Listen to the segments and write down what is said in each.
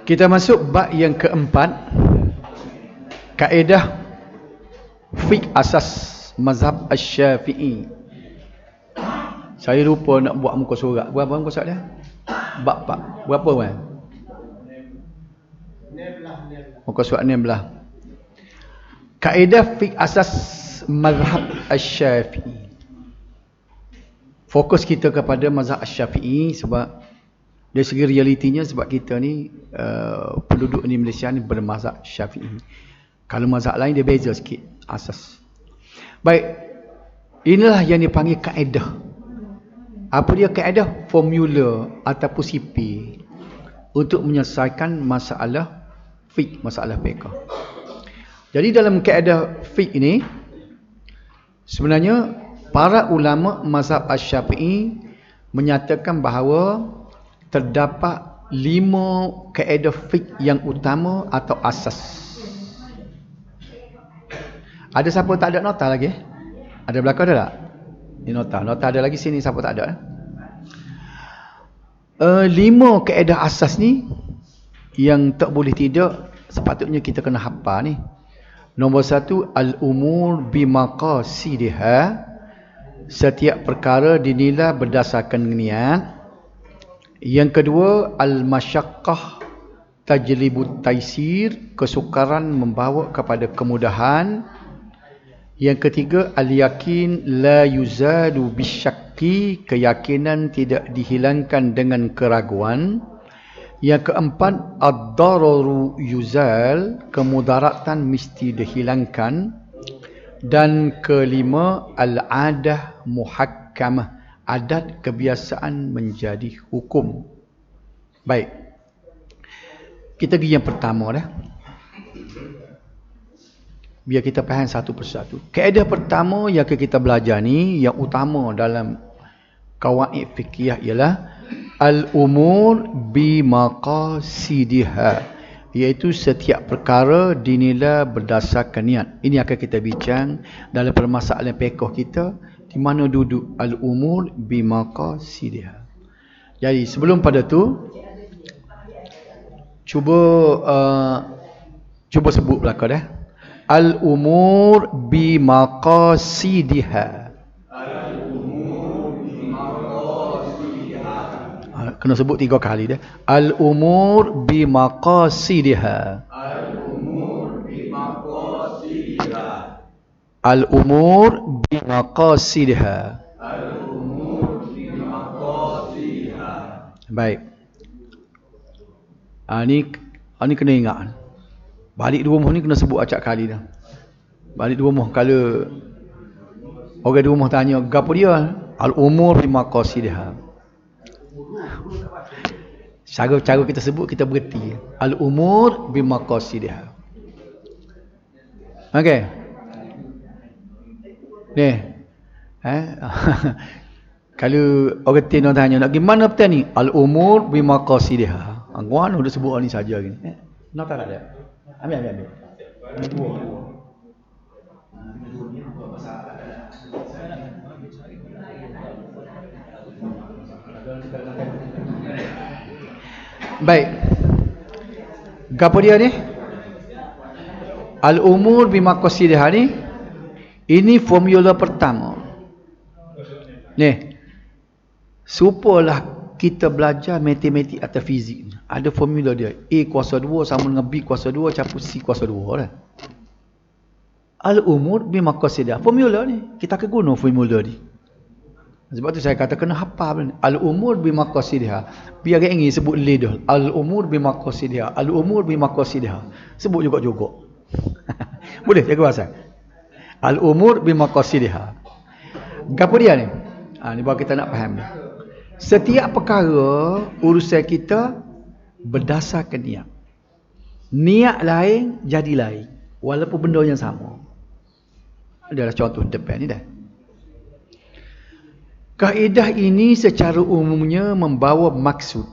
Kita masuk bab yang keempat, kaedah fiqh asas mazhab Asy-Syafi'i. Saya lupa nak buat muka surat. Berapa muka surat dia? Bab berapa kan? Muka surat 16. Kaedah fiqh asas mazhab Asy-Syafi'i. Fokus kita kepada mazhab Asy-Syafi'i sebab dari segi realitinya, sebab kita ni penduduk di Malaysia ni bermazhab Syafi'i. Kalau mazhab lain dia beza sikit asas. Baik, inilah yang dipanggil kaedah. Apa dia kaedah? Formula ataupun sipir untuk menyelesaikan masalah fiqh, masalah fiqh. Jadi dalam kaedah fiqh ini sebenarnya para ulama mazhab Asy-Syafi'i menyatakan bahawa terdapat 5 kaedah fiqh yang utama atau asas. Ada siapa tak ada nota lagi? Ada belakang ada tak? Ini nota. Nota ada lagi sini, siapa tak ada? 5 kaedah asas ni yang tak boleh tidak sepatutnya kita kena hafal ni. Nombor 1, al-umur bimaqasidiha. Setiap perkara dinilai berdasarkan niat. Yang kedua, al-masyaqqah tajlibut taisir, kesukaran membawa kepada kemudahan. Yang ketiga, al-yakin la yuzadu bisyakki, keyakinan tidak dihilangkan dengan keraguan. Yang keempat, ad-dararu yuzal, kemudaratan mesti dihilangkan. Dan kelima, al-adah muhakkamah, adat kebiasaan menjadi hukum. Baik. Kita pergi yang pertama dah. Biar kita faham satu persatu. Kaedah pertama yang kita belajar ni, yang utama dalam qawaid fiqhiyah ialah al-umur bimaqasidiha, iaitu setiap perkara dinilai berdasarkan niat. Ini akan kita bincang dalam permasalahan fiqh kita, di mana duduk al-umur bimaqasidiha. Jadi sebelum pada tu, cuba sebut belakang dah. Al-umur bimaqasidiha. Al-umur bimaqasidiha. Kena sebut 3 kali dah. Al-umur bimaqasidiha. Al-umur bimaqasidiha. Al-umur bimaqasidiha. Al-umur bimaqasidiha. Baik. Ini kena ingat. Balik di rumah ni kena sebut acak kali dah. Balik di rumah, kalau orang di rumah tanya, gapo dia? Al-umur bimaqasidiha. Cara kita sebut, kita berhenti. Al-umur bimaqasidiha. Okey. Ni. Kalau orang tino tanya, nak gimana betul ni? Al-umur bimaqasidiha. Angguan udah sebut ni saja gini. Nak tak ada? Ambil. Baik. Gapo dia ni? Al-umur bimaqasidiha ni, ini formula pertama. Ni. Supalah kita belajar matematik atau fizik. Ada formula dia. A kuasa 2 sama dengan B kuasa 2 campur C kuasa 2 lah. Al-umur bimaqasidiha. Formula ni. Kita akan guna formula ni. Sebab tu saya kata kena hafal. Al-umur bimaqasidiha. Biar orang ingin sebut lidul. Al-umur bimaqasidiha. Al-umur bimaqasidiha. Sebut juga. Boleh jaga bahasa. Al-umur bimaqasidiha. Gapo dia ni? Ni baru kita nak faham ni. Setiap perkara urusan kita berdasarkan niat. Niat lain jadi lain, walaupun benda yang sama. Adalah contoh depan ni dah. Kaedah ini secara umumnya membawa maksud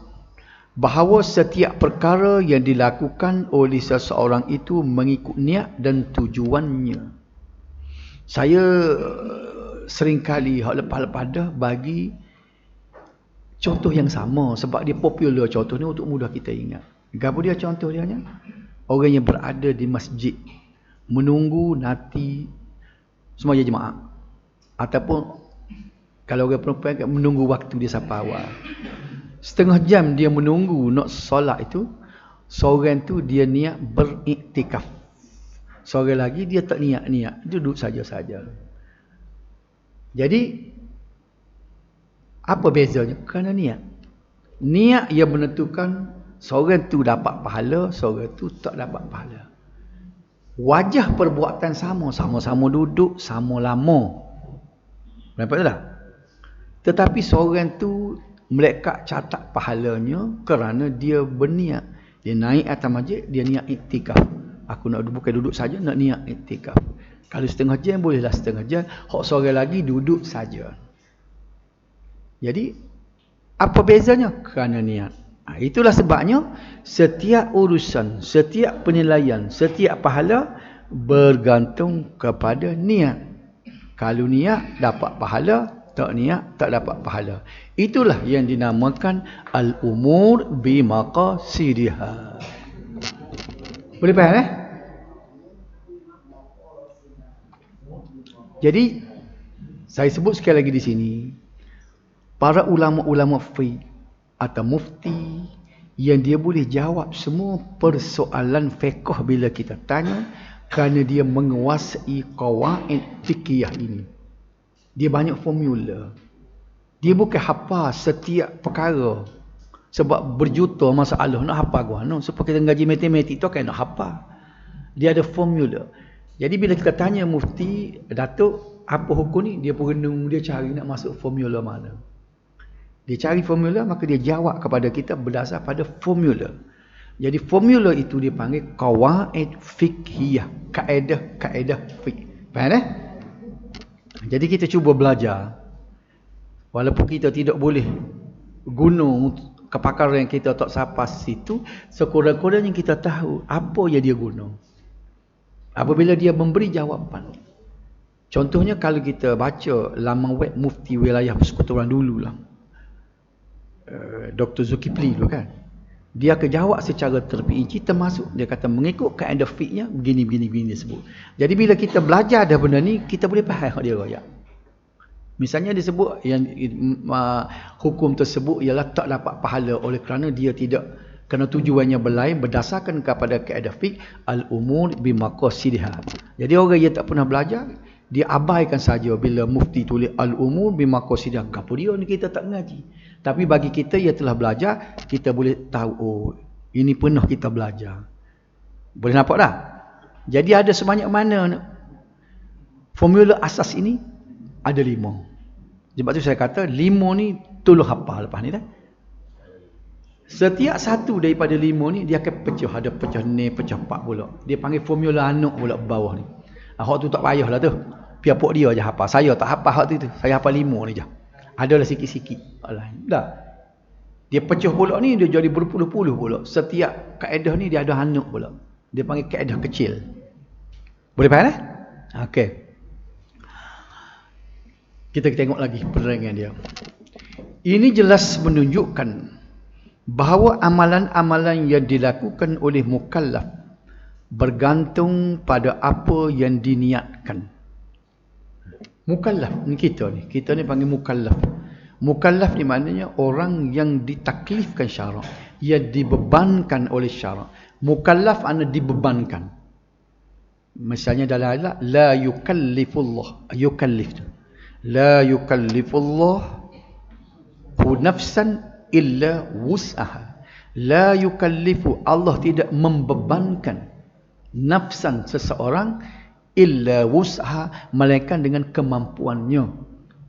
bahawa setiap perkara yang dilakukan oleh seseorang itu mengikut niat dan tujuannya. Saya seringkali lepas-lepas dah bagi contoh yang sama sebab dia popular contoh ni untuk mudah kita ingat. Gapo dia contoh dia nya? Orang yang berada di masjid menunggu nanti semua jemaah. Ataupun kalau orang perempuan menunggu waktu dia sampai awal. Setengah jam dia menunggu nak solat itu, seorang tu dia niat beriktikaf. Seorang lagi dia tak niat, duduk saja-saja. Jadi apa bezanya? Kerana niat. Niat yang menentukan seorang tu dapat pahala, seorang tu tak dapat pahala. Wajah perbuatan sama-sama duduk, sama lama. Nampak tak? Tetapi seorang tu melekat catat pahalanya kerana dia berniat. Dia naik atas masjid, dia niat iktikaf. Aku nak bukan duduk saja, nak niat iktikaf. Kalau setengah jam, bolehlah setengah jam. Hak seorang lagi duduk saja. Jadi, apa bezanya? Kerana niat. Itulah sebabnya, setiap urusan, setiap penilaian, setiap pahala bergantung kepada niat. Kalau niat, dapat pahala. Tak niat, tak dapat pahala. Itulah yang dinamakan al-umur bimaqasidiha. Boleh faham Jadi, saya sebut sekali lagi di sini, para ulama-ulama fiqh atau mufti yang dia boleh jawab semua persoalan fiqh bila kita tanya, kerana dia menguasai qawaid fiqhiyah ini. Dia banyak formula. Dia bukan hafal setiap perkara. Sebab berjuta masalah nak hafal gua. No, supaya kita ngaji matematik tu kan nak hafal. Dia ada formula. Jadi bila kita tanya mufti, Datuk, apa hukum ni? Dia perenung, dia cari nak masuk formula mana. Dia cari formula, maka dia jawab kepada kita berdasar pada formula. Jadi formula itu dipanggil qawaid fiqhiyah. Kaedah-kaedah fiqh. Faham Jadi kita cuba belajar. Walaupun kita tidak boleh guna kepakaran yang kita tak sapas itu, sekurang-kurangnya kita tahu apa yang dia guna. Apabila dia memberi jawapan. Contohnya kalau kita baca laman web Mufti Wilayah Persekutuan dulu lah. Dr. Zulkifli tu kan. Dia akan jawab secara terperinci, termasuk dia kata mengikut kaedah fiqhnya begini dia sebut. Jadi bila kita belajar dah benda ni, kita boleh faham dia royak. Misalnya disebut yang hukum tersebut ialah tak dapat pahala oleh kerana dia tidak, kerana tujuannya berlain berdasarkan kepada kaedah fiqh al-umur bimaqasidiha. Jadi orang yang tak pernah belajar, dia abaikan saja bila mufti tulis al-umur bimaqasidiha. Apa dia ni, kita tak mengaji. Tapi bagi kita yang telah belajar, kita boleh tahu, oh, ini pernah kita belajar. Boleh nampak tak? Jadi ada sebanyak mana formula asas ini? Ada 5. Sebab tu saya kata 5 ni tolong hafal lepas ni dah. Setiap satu daripada 5 ni dia akan pecah. Ada pecah ni, pecah 4 pula. Dia panggil formula anak pula bawah ni. Hak tu tak payahlah tu. Biar pok dia je hafal. Saya tak hafal hak tu. Saya hafal 5 ni je. Adalah sikit-sikit. Dah. Dia pecah pula ni, dia jadi berpuluh-puluh pula. Setiap kaedah ni dia ada anak pula. Dia panggil kaedah kecil. Boleh faham Okey. Kita tengok lagi penerangan dia. Ini jelas menunjukkan bahawa amalan-amalan yang dilakukan oleh mukallaf bergantung pada apa yang diniatkan. Mukallaf ni kita ni panggil mukallaf. Mukallaf ni maknanya orang yang ditaklifkan syarak, yang dibebankan oleh syarak. Mukallaf anda dibebankan. Misalnya dalam ayat la yukallifullah, yukallif tu. La yukallifullah nafsan illa wus'aha. La yukallifu, Allah tidak membebankan nafsan seseorang illa wus'aha, melainkan dengan kemampuannya.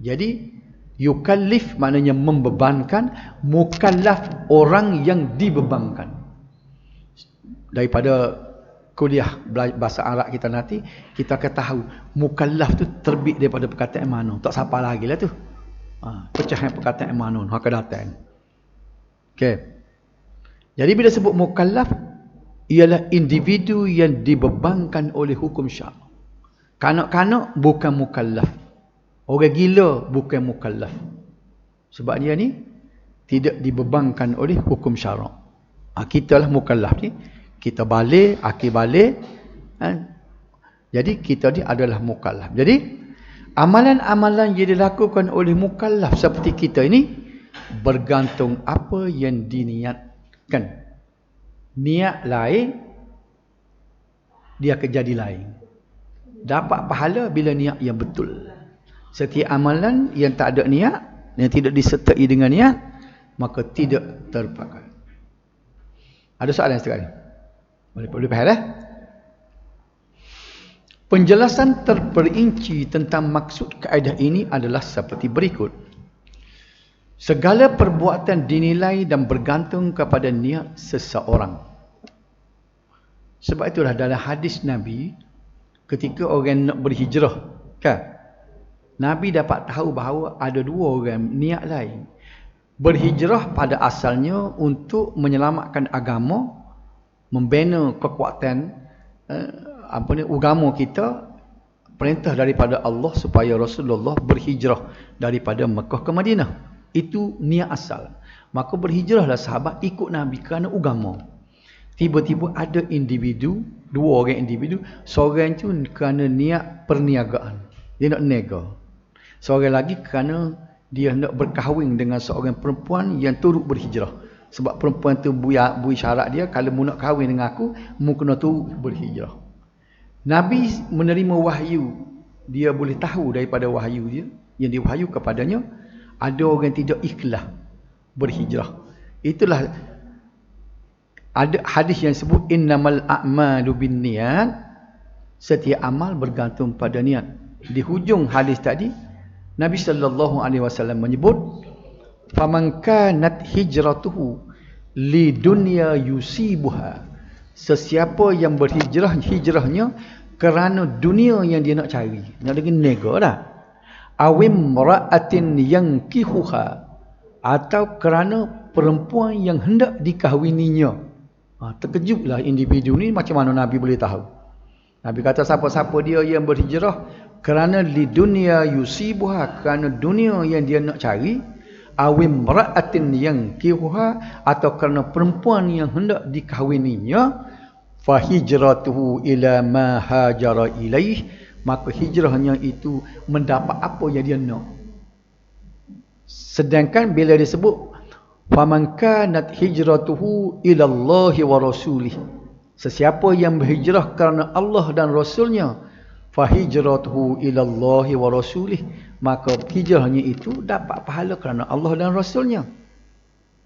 Jadi yukallif maknanya membebankan, mukallaf orang yang dibebankan. Daripada kuliah bahasa Arab kita nanti, kita akan tahu mukallaf tu terbit daripada perkataan mana. Tak siapa lagi lah tu. Pecahan perkataan mana akan datang. Okey. Jadi bila sebut mukallaf, ialah individu yang dibebankan oleh hukum syarak. Kanak-kanak bukan mukallaf. Orang gila bukan mukallaf. Sebab dia ni tidak dibebankan oleh hukum syarak. Kita lah mukallaf ni. Kita balik, akil balik. Jadi kita ni adalah mukallaf. Jadi amalan-amalan yang dilakukan oleh mukallaf seperti kita ini bergantung apa yang diniatkan. Niat lain, dia akan jadi lain. Dapat pahala bila niat yang betul. Setiap amalan yang tak ada niat, yang tidak disertai dengan niat, maka tidak terpakai. Ada soalan sekali? Boleh faham? Penjelasan terperinci tentang maksud kaedah ini adalah seperti berikut. Segala perbuatan dinilai dan bergantung kepada niat seseorang. Sebab itulah dalam hadis Nabi, ketika orang nak berhijrah, kan? Nabi dapat tahu bahawa ada dua orang niat lain. Berhijrah pada asalnya untuk menyelamatkan agama, membina kekuatan agama kita, perintah daripada Allah supaya Rasulullah berhijrah daripada Mekah ke Madinah. Itu niat asal. Maka berhijrahlah sahabat ikut Nabi kerana agama. Tiba-tiba ada individu, dua orang individu, seorang tu kerana niat perniagaan, dia nak niaga. Seorang lagi kerana dia nak berkahwin dengan seorang perempuan yang turut berhijrah. Sebab perempuan tu bui syarat dia, kalau mu nak kahwin dengan aku, mu kena turut berhijrah. Nabi menerima wahyu, dia boleh tahu daripada wahyu dia yang diwahyu kepadanya, ada orang tidak ikhlas berhijrah. Itulah ada hadis yang sebut innamal a'malu binniyat, setiap amal bergantung pada niat. Di hujung hadis tadi Nabi sallallahu alaihi wasallam menyebut faman kanat hijratuhu li dunya yusibuha, sesiapa yang berhijrah, hijrahnya kerana dunia yang dia nak cari, nak dengan nego dah, awim ra'atin yankihuha, atau kerana perempuan yang hendak dikahwininya. Terkejutlah individu ni, macam mana Nabi boleh tahu? Nabi kata siapa-siapa dia yang berhijrah kerana li dunia yusibuha, kerana dunia yang dia nak cari, awim ra'atin yankihuha, atau kerana perempuan yang hendak dikahwininya, fahijratuhu ila ma hajara ilaih, maka hijrahnya itu mendapat apa yang dia nak. Sedangkan bila disebut faman kanat hijratuhu ila Allah wa rasulih, sesiapa yang berhijrah kerana Allah dan Rasulnya, fahijratuhu ila Allah wa rasulih, maka hijrahnya itu dapat pahala kerana Allah dan Rasulnya.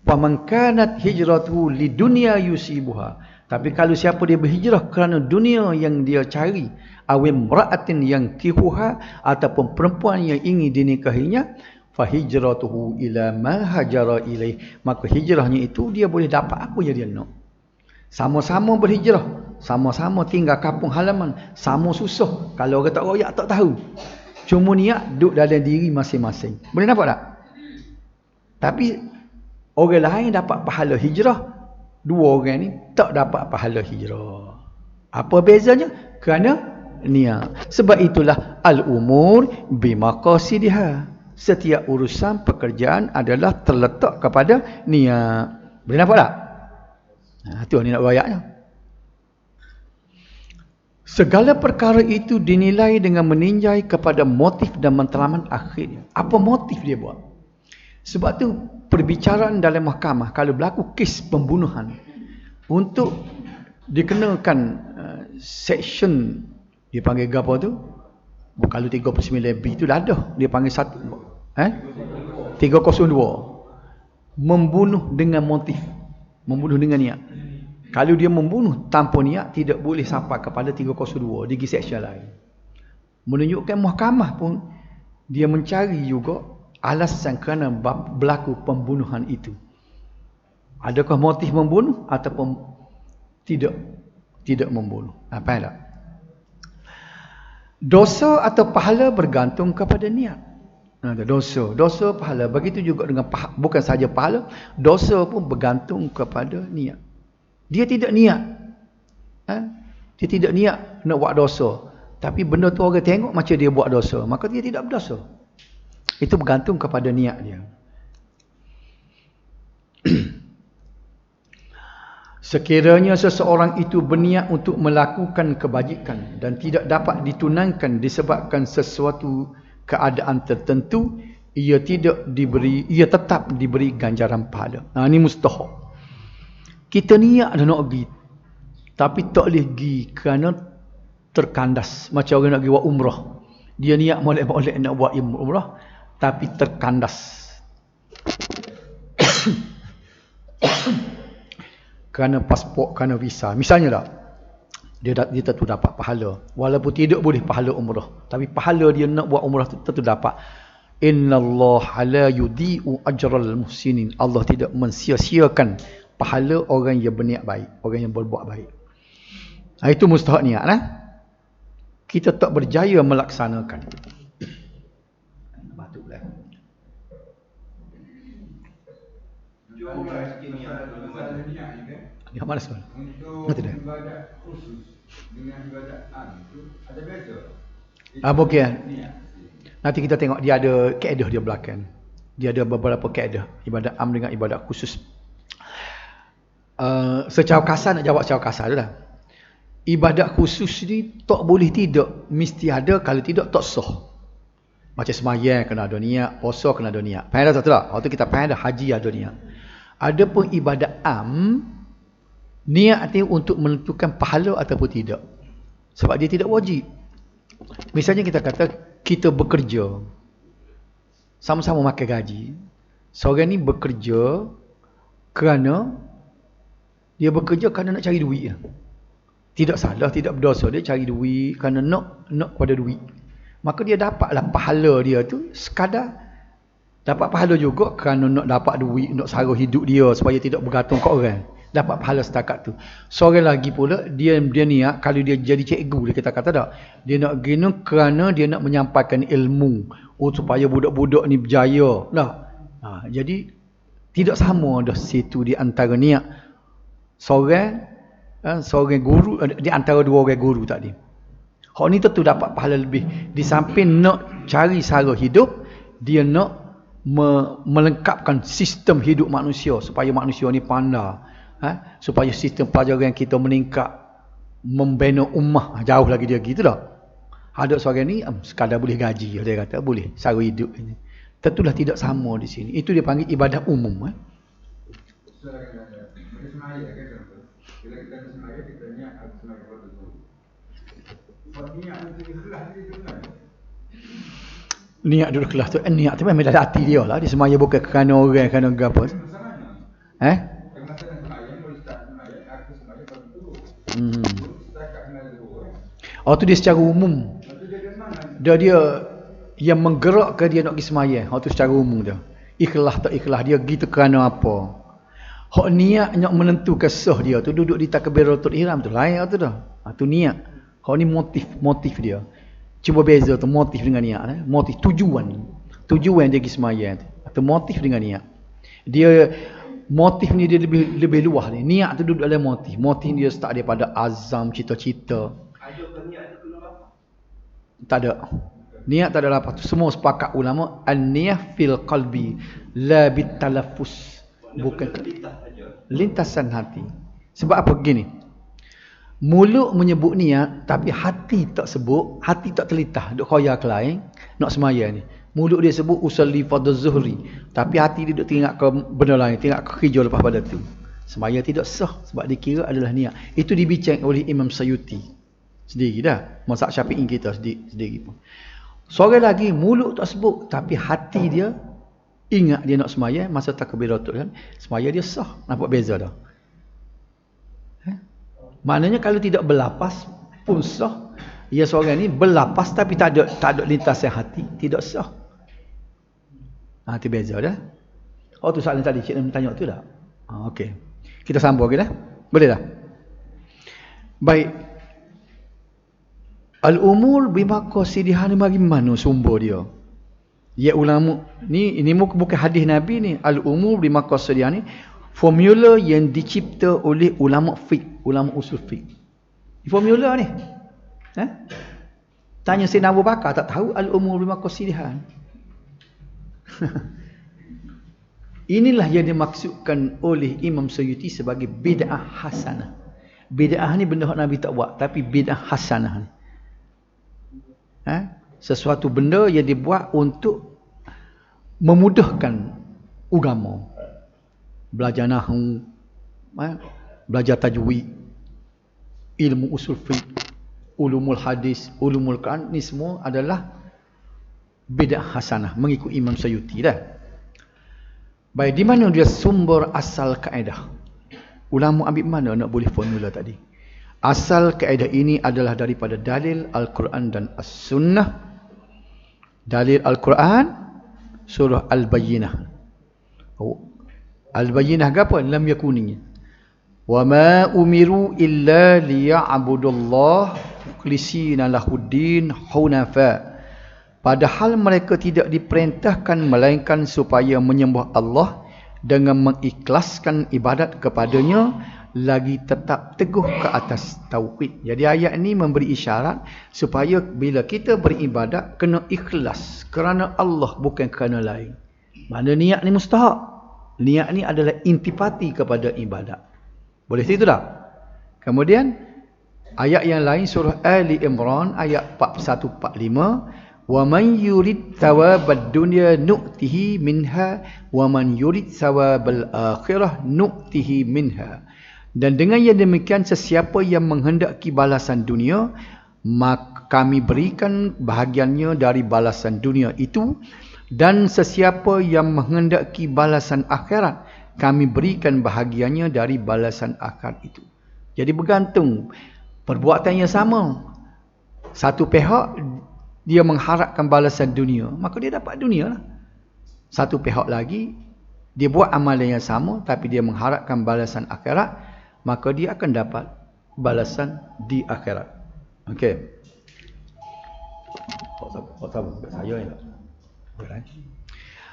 Faman kanat hijratuhu lidunya yusibuha, tapi kalau siapa dia berhijrah kerana dunia yang dia cari, awim ra'atin yang kihuha, ataupun perempuan yang ingin dinikahinya, fahijratuhu ila ma hajara ilaih, maka hijrahnya itu dia boleh dapat apa yang dia nak. Sama-sama berhijrah, sama-sama tinggal kampung halaman, sama susah. Kalau orang tak royak tak tahu. Cuma niat duduk dalam diri masing-masing. Boleh nampak tak? Tapi orang lain dapat pahala hijrah, dua orang ni tak dapat pahala hijrah. Apa bezanya? Kerana niat. Sebab itulah al-umur bimaqasidiha. Setiap urusan pekerjaan adalah terletak kepada niat. Boleh nampak tak? Itu ni nak royaknya. Segala perkara itu dinilai dengan meninjai kepada motif dan matlamat akhirnya. Apa motif dia buat? Sebab tu perbicaraan dalam mahkamah, kalau berlaku kes pembunuhan, untuk dikenakan section, dia panggil apa tu? Kalau 39B tu dah ada, dia panggil 302, membunuh dengan motif, membunuh dengan niat. Kalau dia membunuh tanpa niat, tidak boleh sampai kepada 302, di section lain. Menunjukkan mahkamah pun dia mencari juga alasan kerana berlaku pembunuhan itu. Adakah motif membunuh ataupun tidak membunuh. Apa tak? Dosa atau pahala bergantung kepada niat. Dosa pahala. Begitu juga dengan bukan sahaja pahala, dosa pun bergantung kepada niat. Dia tidak niat. Dia tidak niat nak buat dosa. Tapi benda tu orang tengok macam dia buat dosa, maka dia tidak berdosa. Itu bergantung kepada niat dia. Sekiranya seseorang itu berniat untuk melakukan kebajikan dan tidak dapat ditunaikan disebabkan sesuatu keadaan tertentu, ia tetap diberi ganjaran pahala. Ini mustahab. Kita niat dah nak pergi, tapi tak boleh pergi kerana terkandas. Macam orang nak pergi buat umrah. Dia niat molek-molek nak buat umrah, tapi terkandas. Kerana pasport, kerana visa. Misalnya tak, dia tentu dapat pahala. Walaupun tidak boleh pahala umrah. Tapi pahala dia nak buat umrah tentu dapat. Innallaha la yudhi'u ajral muhsinin. Allah tidak mensia-siakan pahala orang yang berniat baik, orang yang berbuat baik. Itu mustahak niat. Kita tak berjaya melaksanakan. Batuklah. Dia mana soal? Untuk ibadat khusus dengan ibadat am itu ada beza. Okey. Nanti kita tengok dia ada kaedah dia belakang. Dia ada beberapa kaedah ibadat am dengan ibadat khusus. Secara kasar nak jawab secara kasar dah. Ibadat khusus ni tak boleh tidak, mesti ada, kalau tidak tak sah. Macam sembahyang kena ada niat, puasa kena ada niat. Faham tak tak? Waktu kita faham dah, haji ada niat. Adapun ibadat am, niat ni untuk menentukan pahala ataupun tidak. Sebab dia tidak wajib. Misalnya kita kata kita bekerja, sama-sama makan gaji. Seorang ni bekerja kerana dia bekerja kerana nak cari duit. Tidak salah, tidak berdosa. Dia cari duit kerana nak pada duit. Maka dia dapatlah pahala dia tu sekadar dapat pahala juga kerana nak dapat duit, nak sara hidup dia supaya tidak bergantung ke orang. Dapat pahala setakat tu. Seorang lagi pula dia niat kalau dia jadi cikgu, dia kita kata tak. Dia nak guna kerana dia nak menyampaikan ilmu supaya budak-budak ni berjaya. Jadi tidak sama dah situ di antara niat seorang guru di antara dua orang guru tadi. Hak ni tentu dapat pahala lebih. Di samping nak cari sara hidup, dia nak melengkapkan sistem hidup manusia supaya manusia ni pandai. Supaya sistem pelajaran kita meningkat, membina ummah jauh lagi dia gitu dah. Ada seorang ni sekadar boleh gaji, dia kata boleh sara hidup ini. Tentulah tidak sama di sini. Itu dia panggil ibadah umum. Bila kita semaya, kita niat harus semaya pada Tuhan. Sebab niat itu ikhlas dia benar. Niat dulu kelas tu, niat tu memang dalam hati dia lah. Dia semaya bukan kerana orang, kerana apa. Tengah sedang semaya, boleh start semaya, aku semaya pada Tuhan. Setakat semaya dua. Tu dia secara umum. Dia yang menggerakkan dia nak pergi semaya. Tu secara umum dia. Ikhlas tak ikhlas dia gitu kerana apa. Hak niat nak menentukan sah dia tu duduk di takbiratul ihram tu lain tu dah. Tu niat. Hak ni motif dia. Cuba beza tu motif dengan niat. Motif tujuan dia pergi sembahyang tu. Atau motif dengan niat. Dia motif ni dia lebih luas ni. Niat tu duduk dalam motif. Motif dia start daripada azam, cita-cita. Tak ada. Niat tak ada apa tu. Semua sepakat ulama an-niyah fil qalbi la bit talaffuz. Bukan lintasan hati. Sebab apa begini? Mulut menyebut niat tapi hati tak sebut, hati tak terlintas duk khoyal ke lain nak semaya ni. Mulut dia sebut usalli fardhu zuhri tapi hati dia duk teringat ke benda lain, teringat ke kerja lepas pada tu. Semaya tidak sah sebab dikira adalah niat. Itu dibincang oleh Imam Sayuti sendiri dah. Mazhab Syafi'i kita sendiri pun. Seorang lagi mulut tak sebut tapi hati dia ingat dia nak semaya masa takbiratul kan, semaya dia sah. Nampak beza dah. Maknanya kalau tidak berlapas pun sah. Ya seorang ni berlapas tapi tak ada lintasan hati, tidak sah. Itu beza dah. Tu soalan tadi cik nak tanya tu dah. Okey. Kita sambung lagi dah. Boleh dah. Baik. Al-umur bimaqasidiha ni bagi mana sumber dia? Ya ulama ni bukan hadis Nabi ni. Al-umur bimaqasidiha ni formula yang dicipta oleh ulama fiqh, ulama usul fiqh. Formula ni. Tanya Sayyidina Abu Bakar tak tahu al-umur bimaqasidiha. Inilah yang dimaksudkan oleh Imam Suyuti sebagai bid'ah hasanah. Bid'ah ni benda yang Nabi tak buat, tapi bid'ah hasanah ni. Sesuatu benda yang dibuat untuk memudahkan agama. Belajar nahwu, belajar tajwid, ilmu usul fiqh, ulumul hadis, ulumul Quran, ni semua adalah bid'ah hasanah mengikut Imam Suyuti dah. Baik, di mana dia sumber asal kaedah? Ulama ambil mana nak boleh formula tadi? Asal kaedah ini adalah daripada dalil Al-Quran dan As-Sunnah. Dalil Al-Quran surah Al-Bayyinah. Al-Bayyinah apa? Lam yakuni. Wa ma umiru illa liya'budullah mukhlisina lahuddin hunafa. Padahal mereka tidak diperintahkan melainkan supaya menyembah Allah dengan mengikhlaskan ibadat kepadanya, lagi tetap teguh ke atas tauhid. Jadi ayat ini memberi isyarat supaya bila kita beribadat kena ikhlas kerana Allah, bukan kerana lain. Mana niat ni mustahak. Niat ni adalah intipati kepada ibadat. Boleh situ tak? Kemudian ayat yang lain surah Ali Imran ayat 41-45, wa man yurid thawabad dunya nu'tihi minha wa man yurid thawabal akhirah nu'tihi minha. Dan dengan yang demikian, sesiapa yang menghendaki balasan dunia, maka kami berikan bahagiannya dari balasan dunia itu, dan sesiapa yang menghendaki balasan akhirat, kami berikan bahagiannya dari balasan akhirat itu. Jadi bergantung, perbuatan yang sama. Satu pihak dia mengharapkan balasan dunia, maka dia dapat dunia lah. Satu pihak lagi dia buat amalan yang sama tapi dia mengharapkan balasan akhirat, maka dia akan dapat balasan di akhirat. Okey. Saya ni.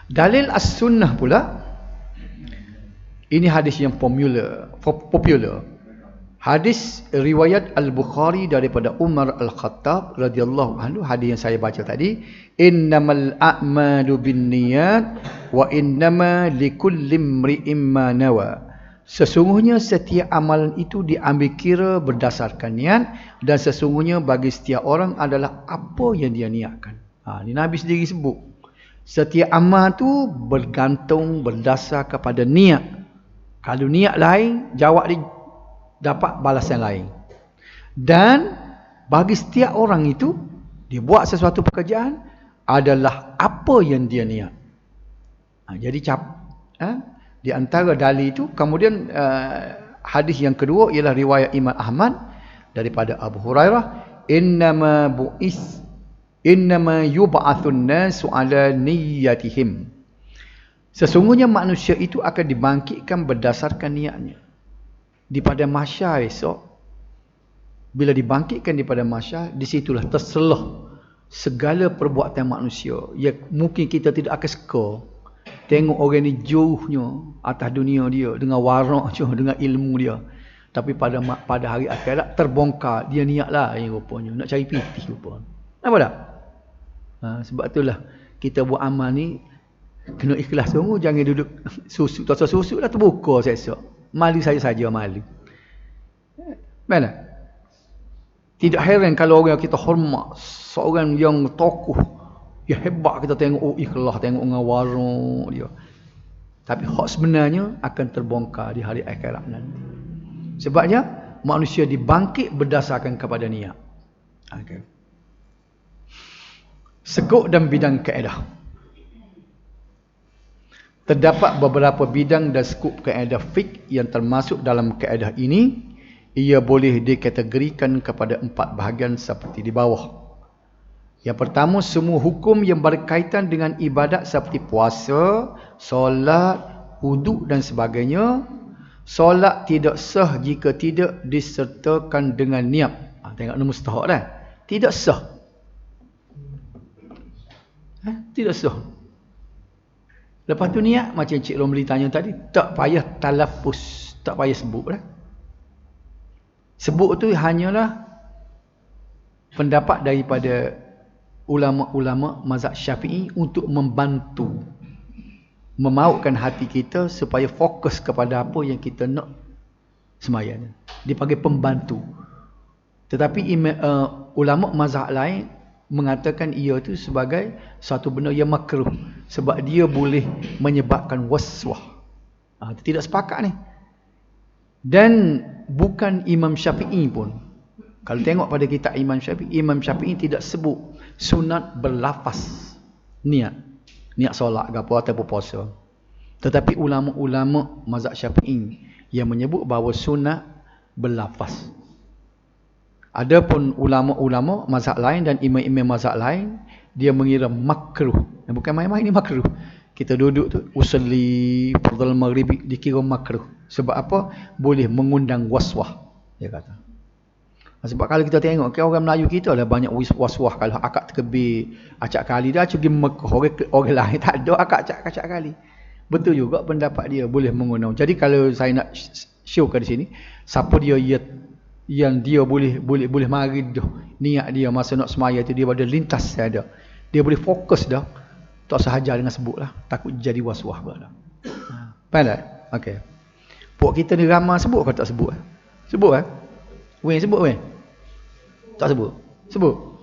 Dalil As-Sunnah pula, ini hadis yang popular. Hadis riwayat Al-Bukhari daripada Umar Al-Khattab radhiyallahu anhu, hadis yang saya baca tadi, innamal a'malu binniyat wa innama likulli imri'in ma nawa. Sesungguhnya setiap amalan itu diambil kira berdasarkan niat, dan sesungguhnya bagi setiap orang adalah apa yang dia niatkan. Ini Nabi sendiri sebut. Setiap amal tu bergantung berdasar kepada niat. Kalau niat lain, jawab dia dapat balasan lain. Dan bagi setiap orang itu, dia buat sesuatu pekerjaan adalah apa yang dia niat. Jadi di antara dalil itu, kemudian hadis yang kedua ialah riwayat Imam Ahmad daripada Abu Hurairah, innama yub'atsun nasu ala niyyatihim. Sesungguhnya manusia itu akan dibangkitkan berdasarkan niatnya. Di pada mahsyar esok, bila dibangkitkan di pada mahsyar, disitulah terselah segala perbuatan manusia yang mungkin kita tidak akan suka. Tengok orang ni jauhnya atas dunia dia dengan waraknya, dengan ilmu dia, tapi pada hari akhirat terbongkar dia niatlah yang rupanya nak cari pitih rupanya. Nampak tak? Sebab itulah kita buat amal ni kena ikhlas semua. Jangan duduk susuk, tak susuk dah terbuka esok. Malu saya saja malu. Mana? Tidak heran kalau orang kita hormat, seorang yang tokoh, yang hebat, kita tengok ikhlas, tengok dengan warak dia. Tapi hak sebenarnya akan terbongkar di hari akhirat nanti. Sebabnya manusia dibangkit berdasarkan kepada niat. Okay. Sekuk dan bidang kaedah. Terdapat beberapa bidang dan skup kaedah fiqh yang termasuk dalam kaedah ini. Ia boleh dikategorikan kepada 4 bahagian seperti di bawah. Yang pertama, semua hukum yang berkaitan dengan ibadat seperti puasa, solat, wuduk dan sebagainya. Solat tidak sah jika tidak disertakan dengan niat. Tengok ni mustahak dah. Tidak sah. Tidak sah. Lepas tu niat, macam Cik Romli tanya tadi, tak payah talafus, tak payah sebut dah. Sebut tu hanyalah pendapat daripada ulama-ulama mazhab Syafi'i untuk membantu. memautkan hati kita supaya fokus kepada apa yang kita nak sembahyang. Dia panggil pembantu. Tetapi ulama mazhab lain mengatakan ia tu sebagai satu benda yang makruh sebab dia boleh menyebabkan waswah. Tidak sepakat ni. Dan bukan Imam Syafi'i pun. Kalau tengok pada kitab Imam Syafi'i tidak sebut sunat berlafaz niat solat ke apa ataupun puasa. Tetapi ulama-ulama mazhab Syafi'i yang menyebut bahawa sunat berlafaz. Adapun ulama-ulama mazhab lain dan imam-imam mazhab lain, dia mengira makruh. Bukan main-main, ni makruh. Kita duduk tu usalli fardhu maghrib dikira makruh. Sebab apa? Boleh mengundang waswah, dia kata. Sebab kalau kita tengok orang Melayu kita lah banyak waswah. Kalau akak terkebir acak kali dah pergi Mekah, orang lain tak ada akak acak kali. Betul juga pendapat dia, boleh mengundang. Jadi kalau saya nak showkan di sini, siapa dia yang dia boleh mari dah niat dia masa nak semaya tu, dia pada lintas ada. Dia boleh fokus dah. Tak sahaja dengan sebutlah, takut jadi waswah pula dah. Faham tak? Okey. Puak kita ni ramai sebut ke tak sebut? Sebut Weh sebut weh. Tak sebut. Sebut.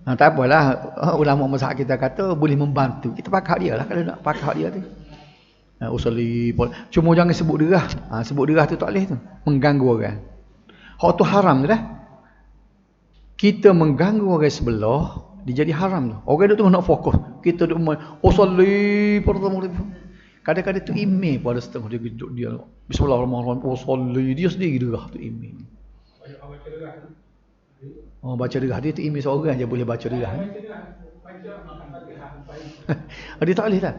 Tak apalah, ulama mazhab kita kata boleh membantu. Kita pakai dia lah kalau nak pakai dia tu. Usalli. Cuma jangan sebut derah. Sebut derah tu tak boleh tu. Mengganggu orang. Hak tu haram tu dah. Kita mengganggu orang sebelah, dia jadi haram tu. Orang tu nak fokus. Kita duk usalli pertama. Kadang-kadang tu email pada setengah dia duduk dia. Bismillahirrahmanirrahim. Usalli. Dia sendiri derah tu email. Baca derah dia tu email seorang je boleh baca derah. Dia tak boleh tak?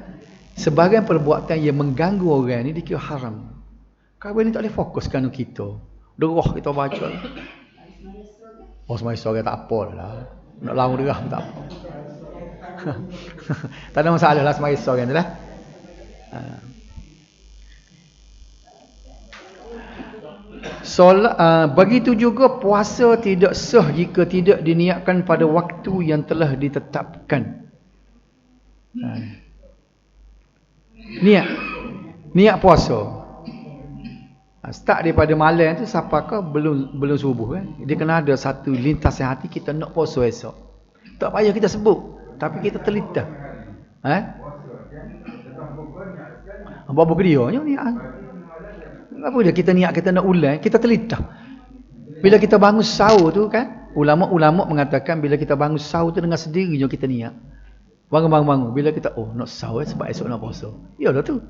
Sebahagian perbuatan yang mengganggu orang ni dikira haram. Kalau ni tak boleh fokus kerana kita. Derah kita baca. Semai seorang tak apa lah. Nak lawan derah pun tak apa. Tak ada masalah lah semai seorang tu lah. Solat, begitu juga puasa tidak sah jika tidak diniatkan pada waktu yang telah ditetapkan. Niat puasa. Start daripada malam tu sampai ke belum subuh Dia kena ada satu lintasan hati kita nak puasa esok. Tak payah kita sebut, tapi kita telita. Apa kedianya ni? Apa dia kita niat kita nak ulang, kita telita. Bila kita bangun sahur tu kan, ulama-ulama mengatakan bila kita bangun sahur tu dengan sendirinya kita niat. Bangun. Bila kita nak sahur sebab esok nak puasa. Yalah tu.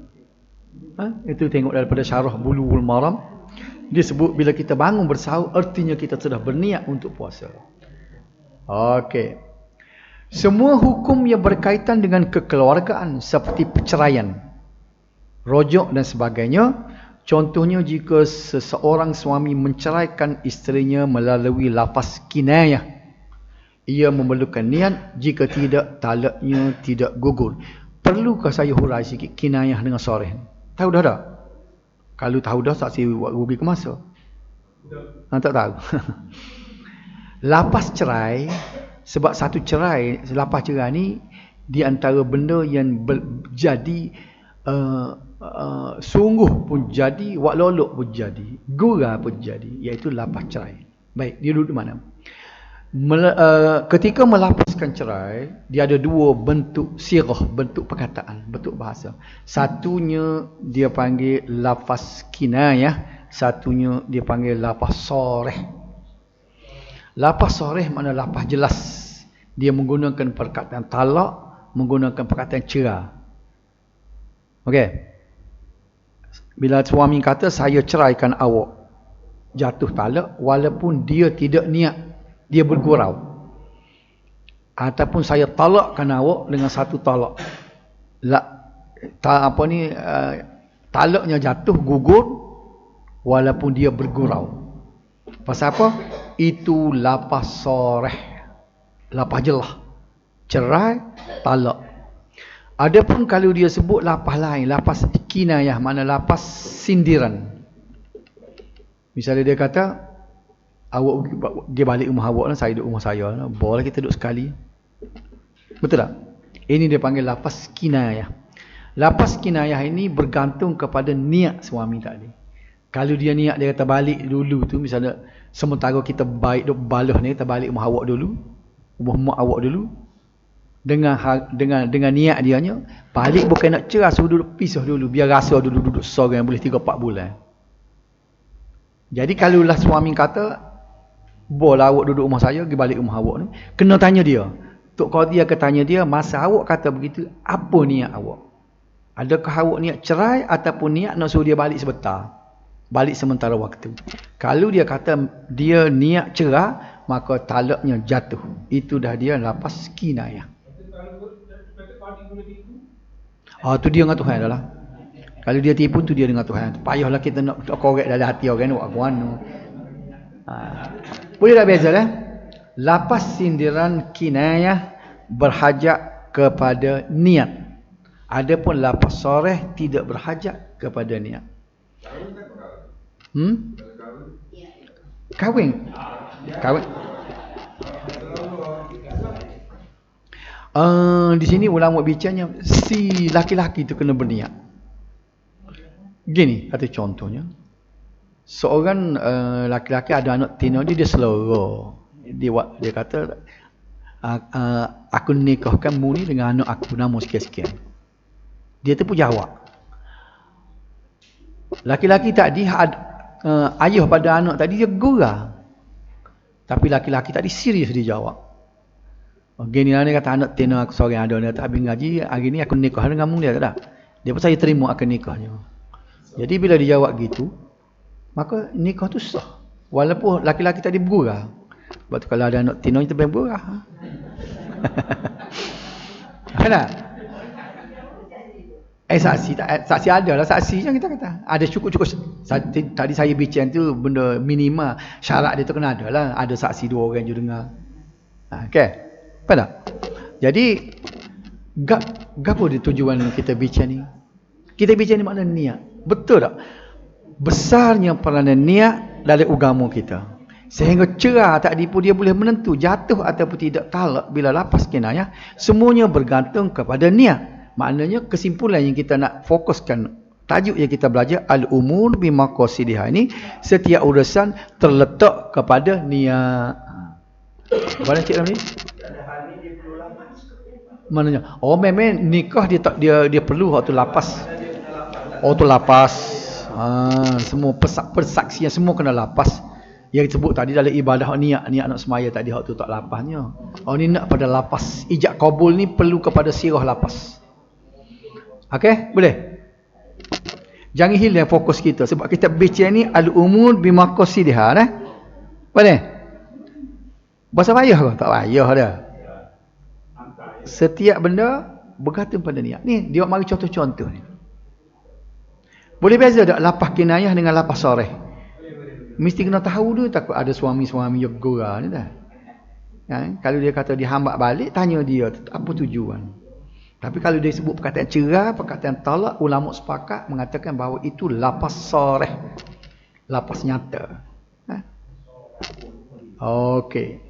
Itu tengok daripada syarah Bulughul Maram. Dia sebut bila kita bangun bersahur artinya kita sudah berniat untuk puasa. Okey. Semua hukum yang berkaitan dengan kekeluargaan seperti perceraian, rojok dan sebagainya. Contohnya jika seseorang suami menceraikan isterinya melalui lafaz kinayah, ia memerlukan niat, jika tidak talaknya tidak gugur. Perlukah saya hurai sikit kinayah dengan soreh? Tahu dah tak? Kalau tahu dah saksi buat rugi ke masa? Tak tahu. Lafaz cerai, sebab satu cerai, lafaz cerai ni di antara benda yang jadi sungguh pun jadi, wak lolok pun jadi, gurau pun jadi, iaitu lafaz cerai. Baik, dia duduk di mana? Ketika melafazkan cerai, dia ada dua bentuk sirah, bentuk perkataan, bentuk bahasa. Satunya dia panggil lafaz kinayah, satunya dia panggil lafaz soreh. Lafaz soreh makna lafaz jelas. Dia menggunakan perkataan talak, menggunakan perkataan cerai. Okey. Bila suami kata saya ceraikan awak, jatuh talak walaupun dia tidak niat, dia bergurau. Ataupun saya talakkan awak dengan satu talak. Talaknya jatuh gugur walaupun dia bergurau. Pasal apa? Itu lafaz soreh. Lafaz jelas. Cerai, talak. Adapun kalau dia sebut lafaz lain, lafaz kinayah, mana lafaz sindiran. Misalnya dia kata, awak dia balik rumah awak lah, saya duduk rumah saya lah. Boleh kita duduk sekali. Betul tak? Ini dia panggil lafaz kinayah. Lapas kinayah ini bergantung kepada niat suami tadi. Kalau dia niat dia kata balik dulu tu, misalnya sementara kita baik duk balah ni, kita balik rumah awak dulu, rumah mak awak dulu, dengan niat dianya balik bukan nak cerai, suruh duduk pisah dulu, biar rasa duduk seorang boleh 3-4 bulan. Jadi kalau lah suami kata boleh awak duduk rumah saya, pergi balik rumah awak ni, kena tanya dia. Tok Qadhi akan tanya dia, masa awak kata begitu, apa niat awak? Adakah awak niat cerai ataupun niat nak suruh dia balik sebentar? Balik sementara waktu. Kalau dia kata dia niat cerai, maka talaknya jatuh. Itu dah dia lapas kinayah. Tu dia dengan Tuhan dah lah. Kalau dia tipu tu dia dengan Tuhan. Payahlah kita nak korek dalam hati orang nak buat mana. Boleh tak beza dah? Lapas sindiran kinayah berhajat kepada niat. Adapun lapas soreh tidak berhajat kepada niat. Kahwin. Di sini ulama bicaranya si laki-laki itu kena berniat. Gini, kata contohnya. Seorang laki-laki ada anak tino dia selera. Dia kata aku nikahkan mu ni dengan anak aku nama sekian-sekian. Dia tu pun jawab. Laki-laki tadi ayah pada anak tadi dia gurau. Tapi laki-laki tadi serius dia jawab. Gini lah, dia kata anak tino aku seorang ada, dia kata habis ngaji hari ni aku nikah dengan mu, dia kata. Dia pun saya terima akan nikahnya. Jadi bila dia jawab gitu, maka nikah tu sah. Walaupun laki-laki tadi bergurau. Sebab tu kalau ada anak tino itu lebih bergurau. Kenapa? Saksi ada lah, saksi je kita kata. Ada cukup-cukup. Tadi saya bincang tu benda minimal. Syarat dia tu kena ada lah. Ada saksi 2 orang je dengar. Okey. Apa tak? Jadi, apa dia tujuan kita bincang ni? Kita bincang ni makna niat. Betul tak? Besarnya peranan niat dalam agama kita. Sehingga cerah tadi pun dia boleh menentu jatuh ataupun tidak talak bila lapas kinayah. Semuanya bergantung kepada niat. Maknanya kesimpulan yang kita nak fokuskan, tajuk yang kita belajar al-umur bimaqasidihah ini, setiap urusan terletak kepada niat. Mana cik Ramli? Maknanya memang nikah dia perlu waktu lapas. Tu lapas. Semua persaksian semua kena lapas. Yang disebut tadi dalam ibadah niat nak semaya tadi tu tak lapasnya. Ni nak pada lapas. Ijab kabul ni perlu kepada sirah lapas. Okey, boleh. Jangan hilang fokus kita sebab kita bincang ni al-umur bimaqasidihah dah. Boleh? Bahasa payah ke? Tak payah dah. Setiap benda bergantung pada niat. Ni dia mari contoh-contoh ni. Boleh beza tak lapas kinayah dengan lapas soreh? Mesti kena tahu dulu, takut ada suami-suami yang gurau ni dah. Kalau dia kata dihambat balik, tanya dia apa tujuan. Tapi kalau dia sebut perkataan cerai, perkataan talak, ulama sepakat mengatakan bahawa itu lapas soreh. Lapas nyata. Okey.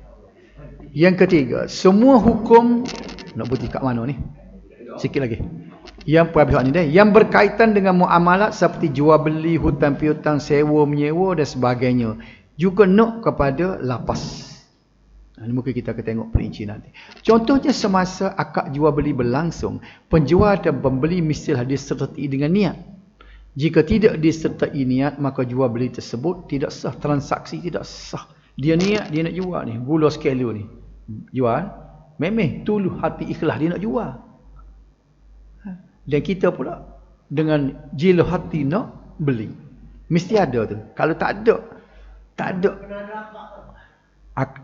Yang ketiga, semua hukum, nak berhenti kat mana ni? Sikit lagi. Yang perabot ni dah, yang berkaitan dengan muamalat seperti jual beli, hutang piutang, sewa menyewa dan sebagainya, juga nak kepada lapas. Mungkin kita akan tengok perinci nanti. Contohnya semasa akad jual beli berlangsung, penjual dan pembeli mestilah disertai dengan niat. Jika tidak disertai niat, maka jual beli tersebut tidak sah, transaksi tidak sah. Dia niat dia nak jual ni, gula sekilo ni. Jual, memang tuluh hati ikhlas dia nak jual. Dan kita pula dengan jila hati nak beli. Mesti ada tu. Kalau tak ada,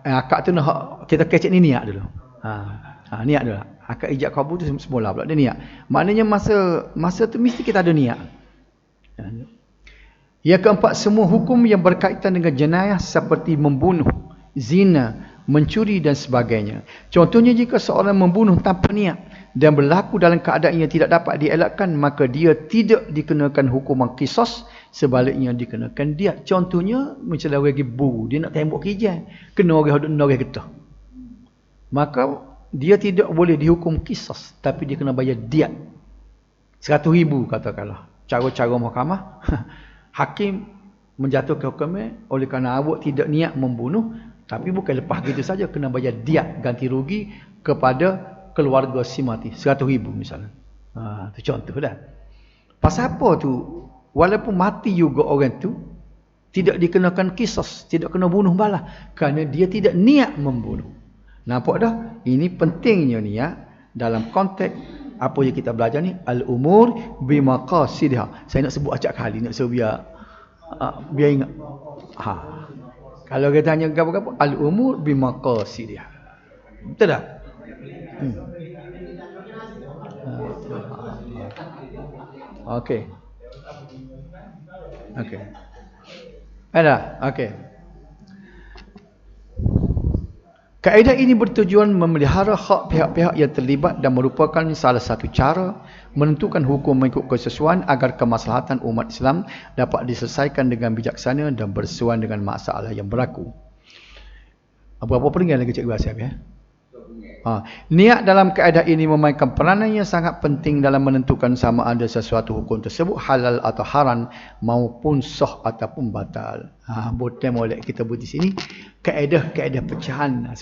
akad tu nak kita kecek ni niat dulu. Niat dulu. Akad ijab kabul tu semula pula dia niat. Maknanya masa tu mesti kita ada niat. Yang keempat, semua hukum yang berkaitan dengan jenayah seperti membunuh, zina, mencuri dan sebagainya. Contohnya jika seorang membunuh tanpa niat dan berlaku dalam keadaan yang tidak dapat dielakkan, maka dia tidak dikenakan hukuman qisas, sebaliknya dikenakan diat. Contohnya macam orang pergi buru, dia nak tembak kijang, kena orang getah. Maka dia tidak boleh dihukum qisas, tapi dia kena bayar diat. 100,000 katakanlah. Cara-cara mahkamah, hakim menjatuhkan hukumnya oleh kerana awak tidak niat membunuh, tapi bukan lepas gitu saja, kena bayar diat ganti rugi kepada keluarga si mati, 100,000 misalnya. Itu contoh dah. Pasal apa tu? Walaupun mati juga orang tu, tidak dikenakan kisos, tidak kena bunuh balas, kerana dia tidak niat membunuh. Nampak dah? Ini pentingnya niat dalam konteks apa yang kita belajar ni, al-umur bimaqasidha. Saya nak sebut acak kali, nak suruh biar ingat. Kalau kita tanya apa-apa, al-umur bimaqasidha. Betul tak? Okey. Okey. Ada? Okey. Kaedah ini bertujuan memelihara hak pihak-pihak yang terlibat dan merupakan salah satu cara menentukan hukum mengikut kesesuaian agar kemaslahatan umat Islam dapat diselesaikan dengan bijaksana dan bersesuaian dengan masalah yang berlaku. Apa-apa peringat lagi Cikgu Asyaf ya? Niat dalam kaedah ini memainkan peranan yang sangat penting dalam menentukan sama ada sesuatu hukum tersebut halal atau haram maupun sah ataupun batal. Boleh kita buat di sini kaedah-kaedah pecahan.